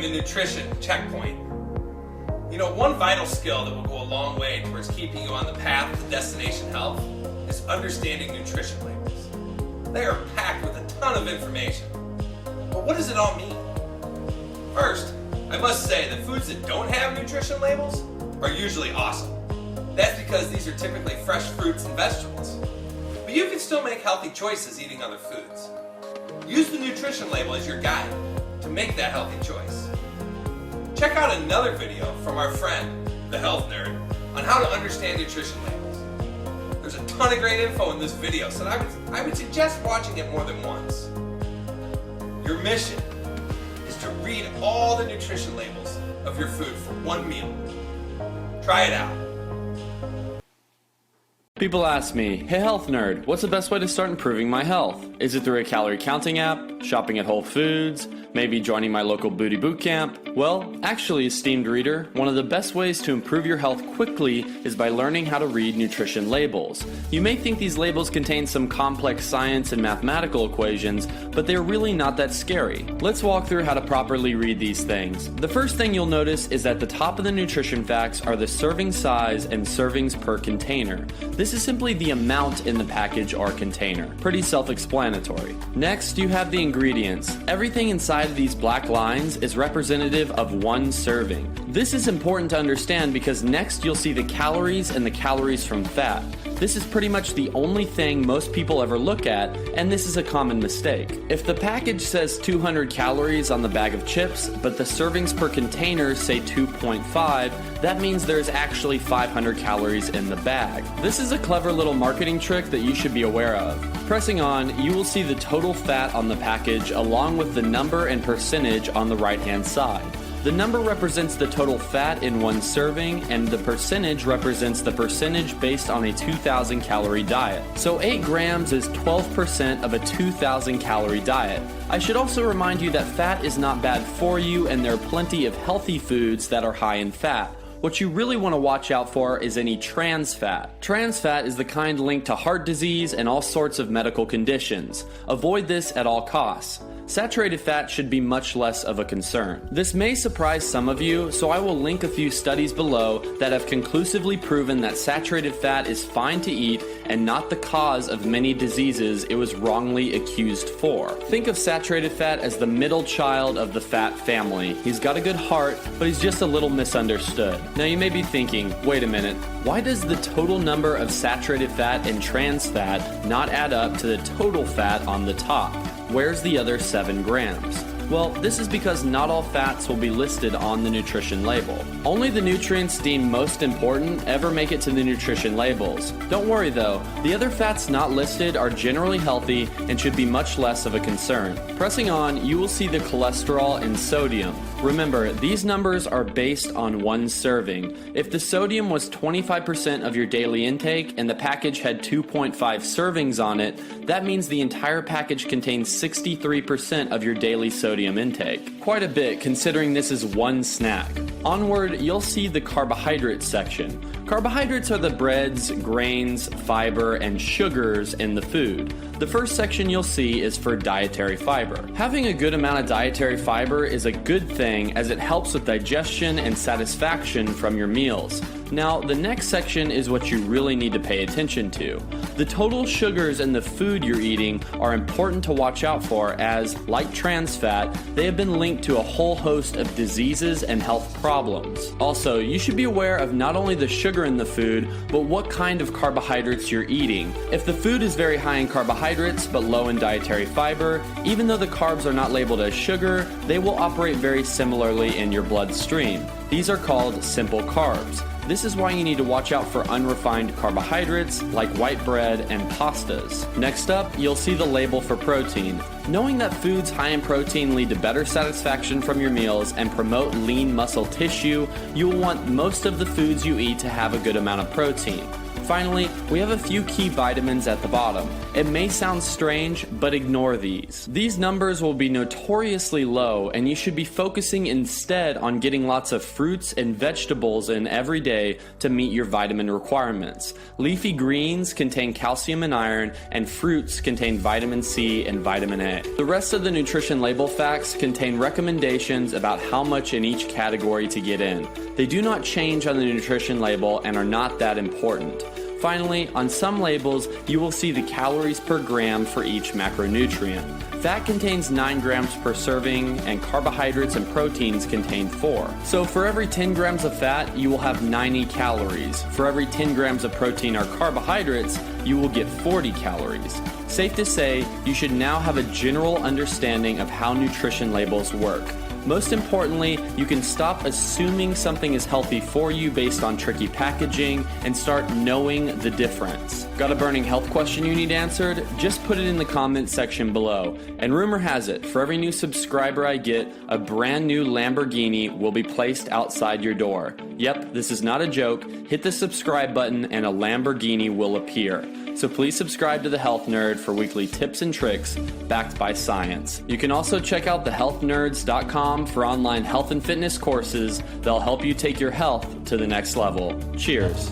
the nutrition checkpoint. You know, one vital skill that will go a long way towards keeping you on the path to destination health is understanding nutrition labels. They are packed with a ton of information. But what does it all mean? First, I must say that foods that don't have nutrition labels are usually awesome. That's because these are typically fresh fruits and vegetables. But you can still make healthy choices eating other foods. Use the nutrition label as your guide to make that healthy choice. Check out another video from our friend, the Health Nerd, on how to understand nutrition labels. There's a ton of great info in this video, so I would suggest watching it more than once. Your mission is to read all the nutrition labels of your food for one meal. Try it out. People ask me, hey health nerd, what's the best way to start improving my health? Is it through a calorie counting app, shopping at Whole Foods, maybe joining my local booty boot camp? Well, actually, esteemed reader, one of the best ways to improve your health quickly is by learning how to read nutrition labels. You may think these labels contain some complex science and mathematical equations, but they're really not that scary. Let's walk through how to properly read these things. The first thing you'll notice is at the top of the nutrition facts are the serving size and servings per container. This is simply the amount in the package or container. Pretty self-explanatory. Next, you have the ingredients. Everything inside of these black lines is representative of one serving. This is important to understand because next you'll see the calories and the calories from fat. This is pretty much the only thing most people ever look at, and this is a common mistake. If the package says 200 calories on the bag of chips, but the servings per container say 2.5, that means there's actually 500 calories in the bag. This is a clever little marketing trick that you should be aware of. Pressing on, you will see the total fat on the package along with the number and percentage on the right-hand side. The number represents the total fat in one serving, and the percentage represents the percentage based on a 2,000 calorie diet. So 8 grams is 12% of a 2,000 calorie diet. I should also remind you that fat is not bad for you, and there are plenty of healthy foods that are high in fat. What you really want to watch out for is any trans fat. Trans fat is the kind linked to heart disease and all sorts of medical conditions. Avoid this at all costs. Saturated fat should be much less of a concern. This may surprise some of you, so I will link a few studies below that have conclusively proven that saturated fat is fine to eat and not the cause of many diseases it was wrongly accused for. Think of saturated fat as the middle child of the fat family. He's got a good heart, but he's just a little misunderstood. Now you may be thinking, wait a minute, why does the total number of saturated fat and trans fat not add up to the total fat on the top? Where's the other 7 grams? Well, this is because not all fats will be listed on the nutrition label. Only the nutrients deemed most important ever make it to the nutrition labels. Don't worry though, the other fats not listed are generally healthy and should be much less of a concern. Pressing on, you will see the cholesterol and sodium. Remember, these numbers are based on one serving. If the sodium was 25% of your daily intake and the package had 2.5 servings on it, that means the entire package contains 63% of your daily sodium intake. Quite a bit considering this is one snack. Onward, you'll see the carbohydrates section. Carbohydrates are the breads, grains, fiber, and sugars in the food. The first section you'll see is for dietary fiber. Having a good amount of dietary fiber is a good thing as it helps with digestion and satisfaction from your meals. Now, the next section is what you really need to pay attention to. The total sugars in the food you're eating are important to watch out for as, like trans fat, they have been linked to a whole host of diseases and health problems. Also, you should be aware of not only the sugar in the food, but what kind of carbohydrates you're eating. If the food is very high in carbohydrates but low in dietary fiber, even though the carbs are not labeled as sugar, they will operate very similarly in your bloodstream. These are called simple carbs. This is why you need to watch out for unrefined carbohydrates like white bread and pastas. Next up, you'll see the label for protein. Knowing that foods high in protein lead to better satisfaction from your meals and promote lean muscle tissue, you will want most of the foods you eat to have a good amount of protein. Finally, we have a few key vitamins at the bottom. It may sound strange, but ignore these. These numbers will be notoriously low, and you should be focusing instead on getting lots of fruits and vegetables in every day to meet your vitamin requirements. Leafy greens contain calcium and iron, and fruits contain vitamin C and vitamin A. The rest of the nutrition label facts contain recommendations about how much in each category to get in. They do not change on the nutrition label and are not that important. Finally, on some labels, you will see the calories per gram for each macronutrient. Fat contains 9 grams per serving, and carbohydrates and proteins contain 4. So for every 10 grams of fat, you will have 90 calories. For every 10 grams of protein or carbohydrates, you will get 40 calories. Safe to say, you should now have a general understanding of how nutrition labels work. Most importantly, you can stop assuming something is healthy for you based on tricky packaging and start knowing the difference. Got a burning health question you need answered? Just put it in the comments section below. And rumor has it, for every new subscriber I get, a brand new Lamborghini will be placed outside your door. Yep, this is not a joke. Hit the subscribe button and a Lamborghini will appear. So please subscribe to The Health Nerd for weekly tips and tricks backed by science. You can also check out thehealthnerds.com for online health and fitness courses that'll help you take your health to the next level. Cheers.